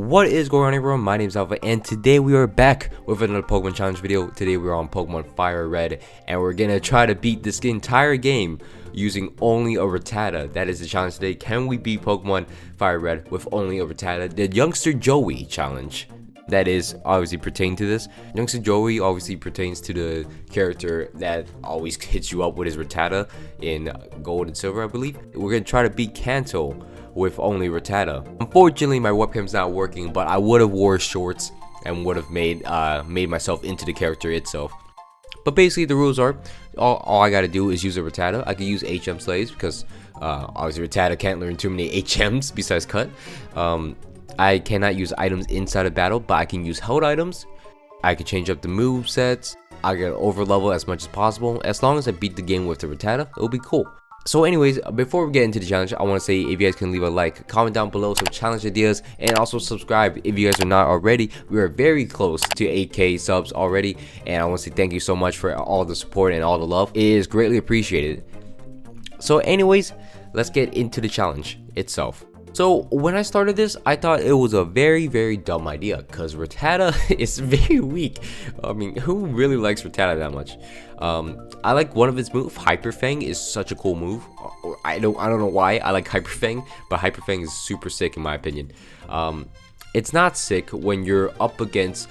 What is going on, everyone? My name is Alpha, and today we are back with another Pokemon challenge video. Today we are on Pokemon FIRERED, and we're gonna try to beat this entire game using only a Rattata. That is the challenge today. Can we beat Pokemon FIRERED with only a Rattata? The Youngster Joey challenge. That is obviously pertain to this. Youngster Joey obviously pertains to the character that always hits you up with his Rattata in Gold and Silver, I believe. We're gonna try to beat Kanto with only Rattata. Unfortunately, my webcam's not working, but I would have wore shorts and would have made myself into the character itself. But basically, the rules are all I gotta do is use a Rattata. I can use HM slaves because obviously Rattata can't learn too many HMs besides Cut. I cannot use items inside of battle, but I can use held items. I can change up the move sets. I can overlevel as much as possible. As long as I beat the game with the Rattata, it'll be cool. So anyways, before we get into the challenge, I want to say if you guys can leave a like, comment down below some challenge ideas, and also subscribe if you guys are not already. We are very close to 8K subs already, and I want to say thank you so much for all the support and all the love. It is greatly appreciated. So anyways, let's get into the challenge itself. So when I started this, I thought it was a very dumb idea because Rattata is very weak. I mean, who really likes Rattata that much? I like one of its moves. Hyper Fang is such a cool move. I don't know why I like Hyper Fang, but Hyper Fang is super sick in my opinion. It's not sick when you're up against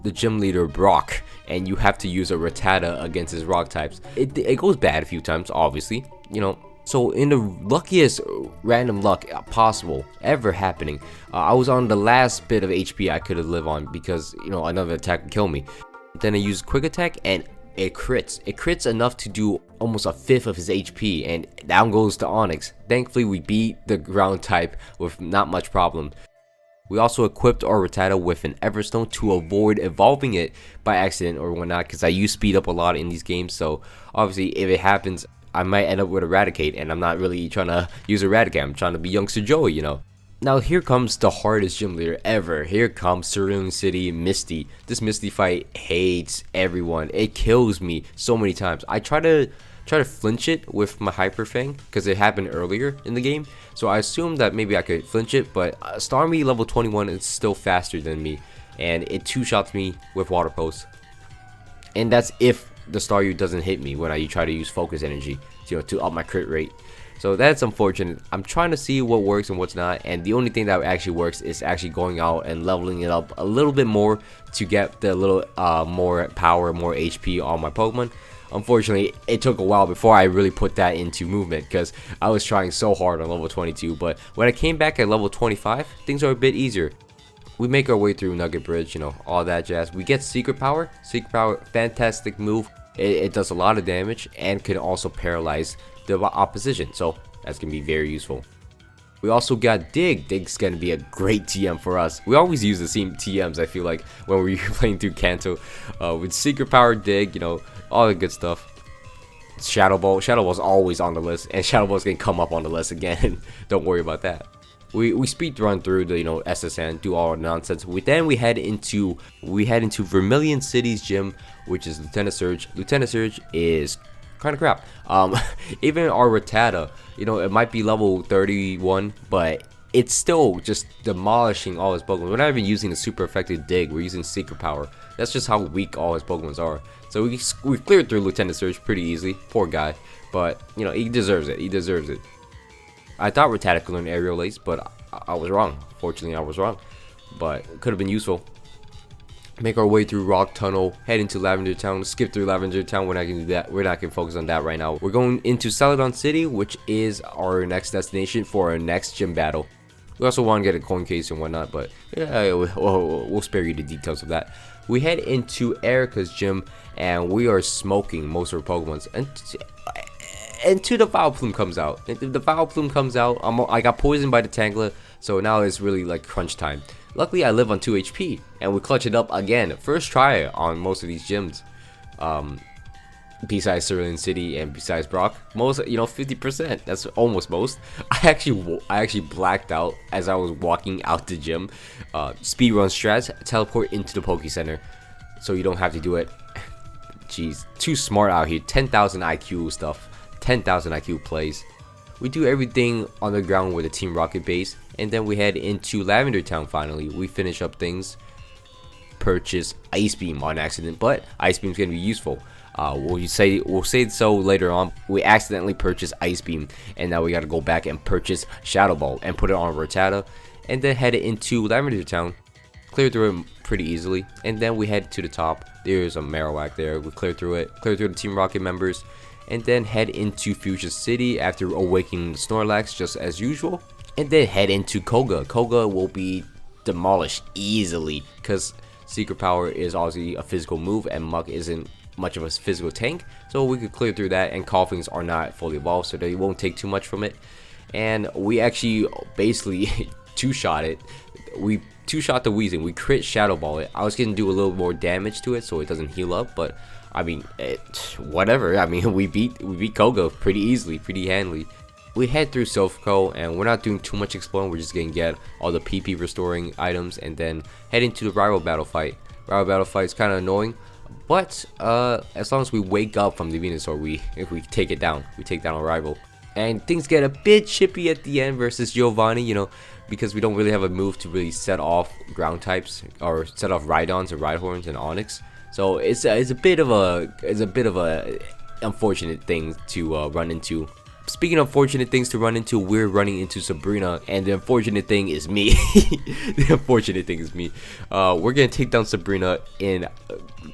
the gym leader Brock and you have to use a Rattata against his rock types. It goes bad a few times, obviously, you know. So in the luckiest random luck possible ever happening, I was on the last bit of HP I could have lived on because, you know, another attack would kill me. Then I use quick attack and it crits. It crits enough to do almost a fifth of his HP, and down goes to Onyx. Thankfully we beat the ground type with not much problem. We also equipped our Rattata with an Everstone to avoid evolving it by accident or whatnot, because I use speed up a lot in these games, so obviously if it happens I might end up with Eradicate, and I'm not really trying to use Eradicate. I'm trying to be Youngster Joey, you know. Now here comes the hardest gym leader ever. Here comes Cerulean City Misty. This Misty fight hates everyone. It kills me so many times. I try to flinch it with my Hyper Fang because it happened earlier in the game. So I assumed that maybe I could flinch it, but Starmie level 21 is still faster than me, and it two-shots me with Water Pulse. And that's if the Staryu doesn't hit me when I try to use focus energy, you know, to up my crit rate. So that's unfortunate. I'm trying to see what works and what's not, and the only thing that actually works is actually going out and leveling it up a little bit more to get the little more power, more HP on my Pokemon. Unfortunately, it took a while before I really put that into movement because I was trying so hard on level 22, but when I came back at level 25, things are a bit easier. We make our way through Nugget Bridge, you know, all that jazz. We get Secret Power. Secret Power, fantastic move. It does a lot of damage and can also paralyze the opposition, so that's gonna be very useful. We also got Dig. Dig's gonna be a great TM for us. We always use the same TMs, I feel like, when we're playing through Kanto. With Secret Power, Dig, you know, all the good stuff. Shadow Ball. Shadow Ball's always on the list, and Shadow Ball's gonna come up on the list again. Don't worry about that. We speed run through the, you know, SSN, do all our nonsense. We head into Vermilion City's gym, which is Lieutenant Surge. Lieutenant Surge is kind of crap. Even our Rattata, you know, it might be level 31, but it's still just demolishing all his Pokemon. We're not even using the super effective Dig. We're using Secret Power. That's just how weak all his Pokemon are. So we cleared through Lieutenant Surge pretty easily. Poor guy, but you know, he deserves it. He deserves it. I thought Rattata could learn Aerial Ace, but I was wrong. Fortunately, I was wrong. But it could have been useful. Make our way through Rock Tunnel, head into Lavender Town, skip through Lavender Town. We're not going to do that. We're not going to focus on that right now. We're going into Celadon City, which is our next destination for our next gym battle. We also want to get a coin case and whatnot, but yeah, we'll spare you the details of that. We head into Erica's gym, and we are smoking most of our Pokemons. Until the Vileplume comes out. If the Vileplume comes out, I got poisoned by the Tangela, so now it's really like crunch time. Luckily, I live on 2 HP, and we clutch it up again. First try on most of these gyms. Besides Cerulean City and besides Brock, most, you know, 50%. That's almost most. I actually blacked out as I was walking out the gym. Speedrun strats, teleport into the Poke Center, so you don't have to do it. Jeez, too smart out here. 10,000 IQ stuff. 10,000 IQ plays. We do everything on the ground with a Team Rocket base, and then we head into Lavender Town. Finally, we finish up things. Purchase Ice Beam on accident, but Ice Beam's gonna be useful. We'll say so later on. We accidentally purchased Ice Beam, and now we gotta go back and purchase Shadow Ball and put it on Rattata, and then head into Lavender Town. Clear through it pretty easily, and then we head to the top. There's a Marowak there. We clear through it, clear through the Team Rocket members, and then head into Fuchsia City after awakening the Snorlax just as usual, and then head into Koga. Koga will be demolished easily because Secret Power is obviously a physical move, and Muck isn't much of a physical tank, so we could clear through that. And Coughings are not fully evolved, so they won't take too much from it. And we actually basically two-shot it. We two-shot the Weezing. We crit Shadow Ball it. I was gonna do a little more damage to it so it doesn't heal up, but I mean, whatever. I mean, we beat Koga pretty easily, pretty handily. We head through Silphco, and we're not doing too much exploring. We're just gonna get all the PP restoring items, and then head into the rival battle fight. Rival battle fight is kind of annoying, but as long as we wake up from the Venusaur, if we take it down, we take down our rival. And things get a bit chippy at the end versus Giovanni, you know, because we don't really have a move to really set off ground types or set off Rhydons and Rhyhorns and Onyx. So it's a bit of a unfortunate thing to run into. Speaking of unfortunate things to run into, we're running into Sabrina, and the unfortunate thing is me. The unfortunate thing is me. We're gonna take down Sabrina in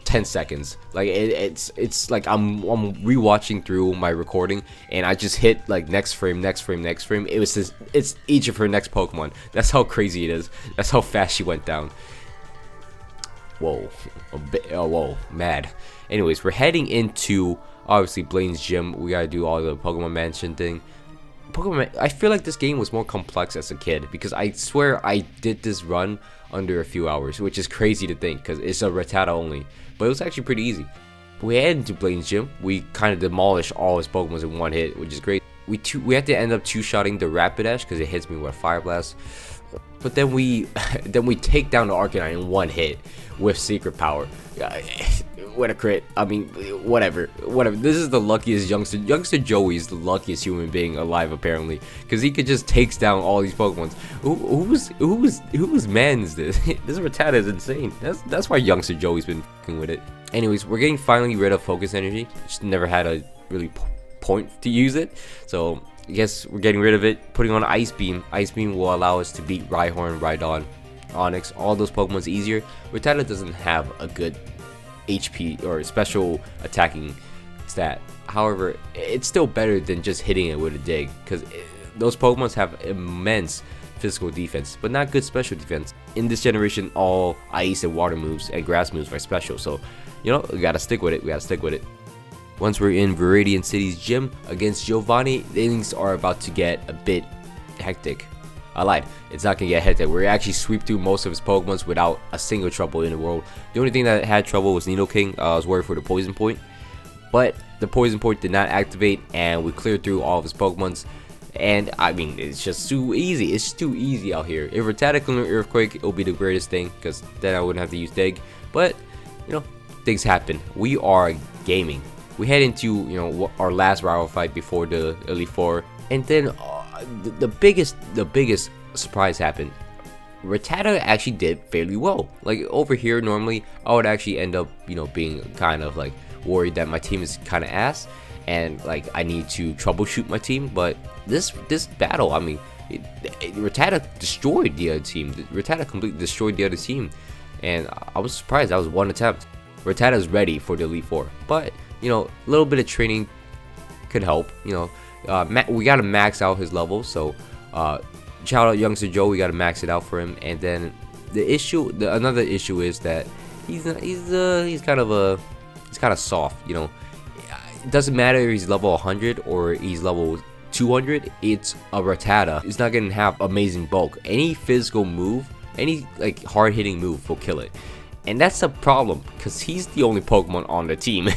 10 seconds. Like it's like I'm rewatching through my recording, and I just hit like next frame, next frame, next frame. It's each of her next Pokemon. That's how crazy it is. That's how fast she went down. Whoa, whoa, mad. Anyways, we're heading into obviously Blaine's gym. We gotta do all the Pokemon Mansion thing. I feel like this game was more complex as a kid, because I swear I did this run under a few hours, which is crazy to think because it's a Rattata only, but it was actually pretty easy. We head into Blaine's gym. We kind of demolish all his Pokemon in one hit, which is great. We have to end up two-shotting the Rapidash because it hits me with a Fire Blast. But then we take down the Arcanine in one hit with Secret Power. What a crit. I mean, whatever. This is the luckiest youngster Joey is the luckiest human being alive, apparently, because he could just takes down all these Pokemon. Whose man is this? This Rattata is insane. That's why youngster Joey's been f***ing with it. Anyways, we're getting finally rid of Focus Energy. Just never had a really point to use it, so I guess we're getting rid of it, putting on Ice Beam. Ice Beam will allow us to beat Rhyhorn, Rhydon, Onyx, all those Pokemon's easier. Rattata doesn't have a good HP or special attacking stat. However, it's still better than just hitting it with a dig, because those Pokemon's have immense physical defense, but not good special defense. In this generation, all ice and water moves and grass moves are special, so you know, we gotta stick with it. Once we're in Viridian City's gym against Giovanni, things are about to get a bit hectic. I lied. It's not gonna get hectic. We're actually sweep through most of his Pokemons without a single trouble in the world. The only thing that had trouble was Nidoking. I was worried for the Poison Point, but the Poison Point did not activate, and we cleared through all of his Pokemons. And I mean, it's just too easy. It's just too easy out here. If Rattata can learn Earthquake, it'll be the greatest thing, because then I wouldn't have to use Dig. But you know, things happen. We are gaming. We head into, you know, our last rival fight before the Elite Four, and then the biggest surprise happened. Rattata actually did fairly well. Like over here, normally I would actually end up, you know, being kind of like worried that my team is kind of ass, and like I need to troubleshoot my team. But this battle, I mean, Rattata destroyed the other team. Rattata completely destroyed the other team, and I was surprised. That was one attempt. Rattata's ready for the Elite Four, but you know, a little bit of training could help. You know, we gotta max out his level. So, shout out youngster Joe. We gotta max it out for him. And then another issue is that he's kind of soft. You know, it doesn't matter if he's level 100 or he's level 200. It's a Rattata. It's not gonna have amazing bulk. Any physical move, any like hard hitting move will kill it. And that's a problem, because he's the only Pokemon on the team.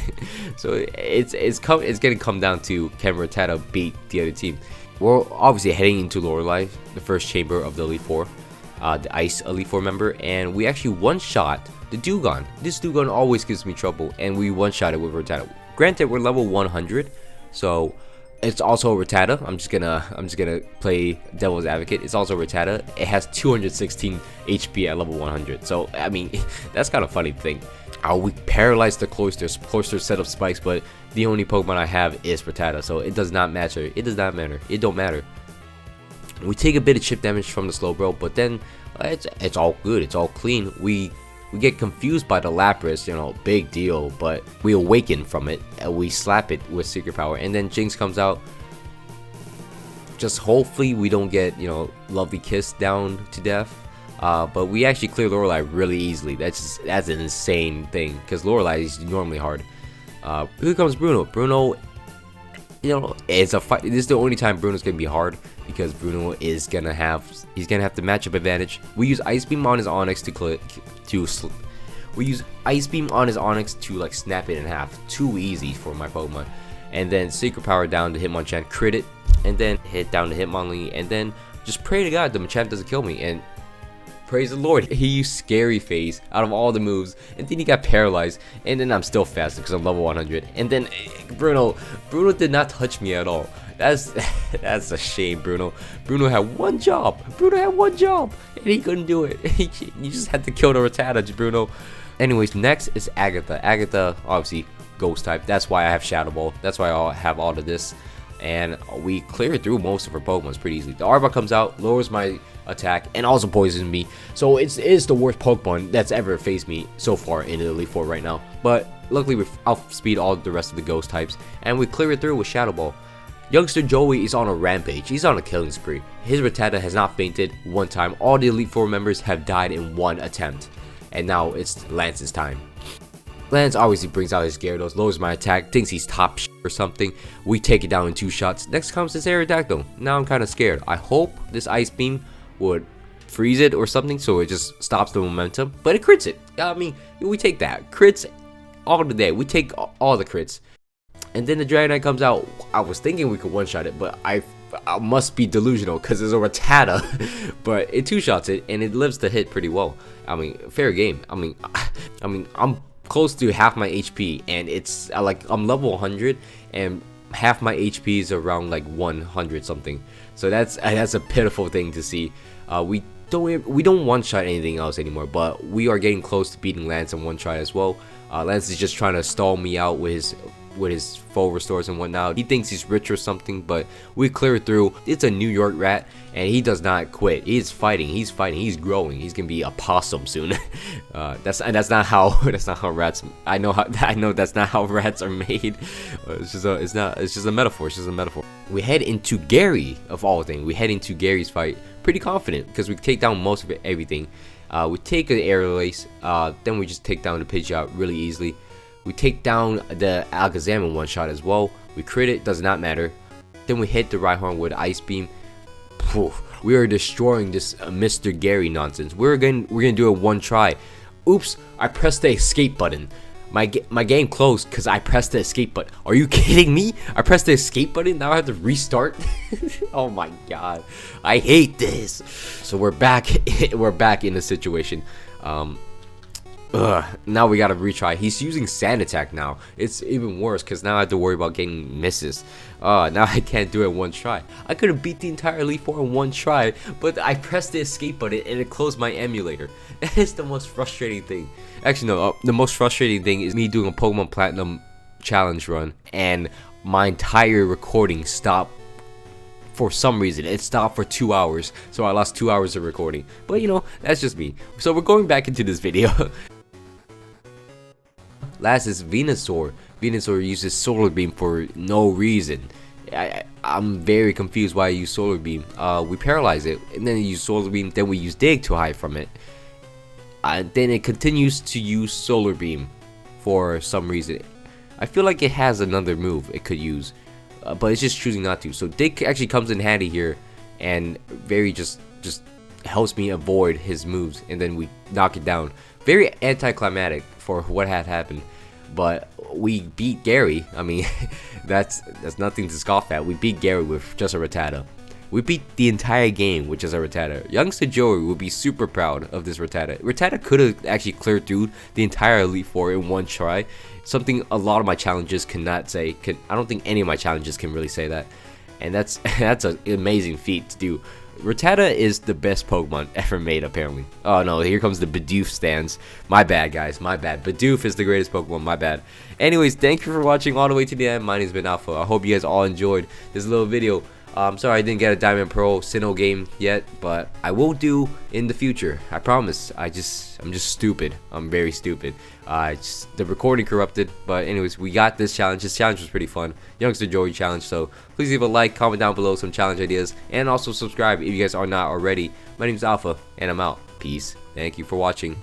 So it's gonna come down to, can Rattata beat the other team? We're obviously heading into Lorelei, the first chamber of the Elite Four, the Ice Elite Four member, and we actually one-shot the Dewgong. This Dewgong always gives me trouble, and we one-shot it with Rattata. Granted, we're level 100, so It's also a Rattata. I'm just gonna play devil's advocate. It's also a Rattata. It has 216 HP at level 100. So I mean, that's kind of funny thing. We paralyzed the Cloisters. Cloisters set up spikes, but the only Pokemon I have is Rattata, so it does not matter. It does not matter. It don't matter. We take a bit of chip damage from the Slowbro, but then it's all good. It's all clean. We get confused by the Lapras, you know, big deal, but we awaken from it and we slap it with Secret Power, and then Jinx comes out. Just hopefully we don't get, you know, Lovely Kiss down to death. But we actually clear Lorelei really easily. That's an insane thing, because Lorelei is normally hard. Here comes Bruno. Bruno, you know, it's a fight. This is the only time Bruno's gonna be hard, because Bruno is gonna have the matchup advantage. We use Ice Beam on his Onix to like snap it in half. Too easy for my Pokemon. And then Secret Power down to Hitmonchan, crit it, and then hit down to Hitmonlee, and then just pray to God the Machamp doesn't kill me. And praise the Lord, he used Scary Face out of all the moves, and then he got paralyzed, and then I'm still faster because I'm level 100. And then Bruno did not touch me at all. That's a shame, Bruno. Bruno had one job. And he couldn't do it. You just had to kill the Rattata, Bruno. Anyways, next is Agatha. Agatha, obviously, Ghost type. That's why I have Shadow Ball. That's why I have all of this. And we cleared through most of her Pokemon pretty easily. The Arbok comes out, lowers my attack, and also poisons me. So it is the worst Pokemon that's ever faced me so far in Elite Four right now. But luckily we outspeed all the rest of the Ghost types, and we clear it through with Shadow Ball. Youngster Joey is on a rampage. He's on a killing spree. His Rattata has not fainted one time. All the Elite Four members have died in one attempt. And now it's Lance's time. Lance obviously brings out his Gyarados, lowers my attack, thinks he's top or something. We take it down in 2 shots. Next comes this Aerodactyl. Now I'm kind of scared. I hope this Ice Beam would freeze it or something so it just stops the momentum. But it crits it. I mean, we take that. Crits all the day. We take all the crits. And then the Dragonite comes out. I was thinking we could one-shot it, but I must be delusional because it's a Rattata. But it 2-shots it, and it lives the hit pretty well. I mean, fair game. I mean, I'm close to half my HP, and it's like I'm level 100, and half my HP is around like 100 something. So that's a pitiful thing to see. We don't one-shot anything else anymore, but we are getting close to beating Lance in one try as well. Lance is just trying to stall me out with his full restores and whatnot. He thinks he's rich or something, but we clear it through. It's a New York rat, and he does not quit. He's fighting. He's growing. He's gonna be a possum soon. That's not how rats. I know that's not how rats are made. It's just a metaphor. It's just a metaphor. We head into Gary of all things. We head into Gary's fight pretty confident because we take down most of everything. We take an Air Lace, then we just take down the Pidgeot really easily. We take down the Alakazam in one shot as well. We crit it, does not matter. Then we hit the Rhyhorn with Ice Beam. We are destroying this Mr. Gary nonsense. We're gonna do it one try. Oops, I pressed the escape button. My game closed because I pressed the escape button. Are you kidding me? I pressed the escape button, now I have to restart? Oh my god, I hate this. So we're back in the situation. Now we gotta retry. He's using Sand Attack now. It's even worse because now I have to worry about getting misses. Now I can't do it in one try. I could have beat the entire Elite Four in one try, but I pressed the escape button and it closed my emulator. That is the most frustrating thing. Actually, no, the most frustrating thing is me doing a Pokemon Platinum challenge run and my entire recording stopped. For some reason, it stopped for 2 hours, so I lost 2 hours of recording. But you know, that's just me. So we're going back into this video. Last is Venusaur. Venusaur uses Solar Beam for no reason. I'm very confused why I use Solar Beam. We paralyze it, and then we use Solar Beam, then we use Dig to hide from it. And then it continues to use Solar Beam for some reason. I feel like it has another move it could use, but it's just choosing not to. So Dig actually comes in handy here, and very just helps me avoid his moves, and then we knock it down. Very anticlimactic for what had happened, but we beat Gary. I mean, that's nothing to scoff at. We beat Gary with just a Rattata. We beat the entire game, which is a Rattata. Youngster Joey would be super proud of this Rattata. Rattata could have actually cleared through the entire Elite Four in one try. Something a lot of my challenges cannot say. I don't think any of my challenges can really say that. And that's an amazing feat to do. Rattata is the best Pokemon ever made, apparently. Oh no, here comes the Bidoof stands. My bad, guys, my bad. Bidoof is the greatest Pokemon, my bad. Anyways, thank you for watching all the way to the end. My name's been Alpha. I hope you guys all enjoyed this little video. Sorry I didn't get a Diamond Pearl Sinnoh game yet, but I will do in the future. I promise. I'm just stupid. I'm very stupid. The recording corrupted, but anyways, we got this challenge. This challenge was pretty fun. Youngster Joey challenge. So please leave a like, comment down below some challenge ideas, and also subscribe if you guys are not already. My name's Alpha, and I'm out. Peace. Thank you for watching.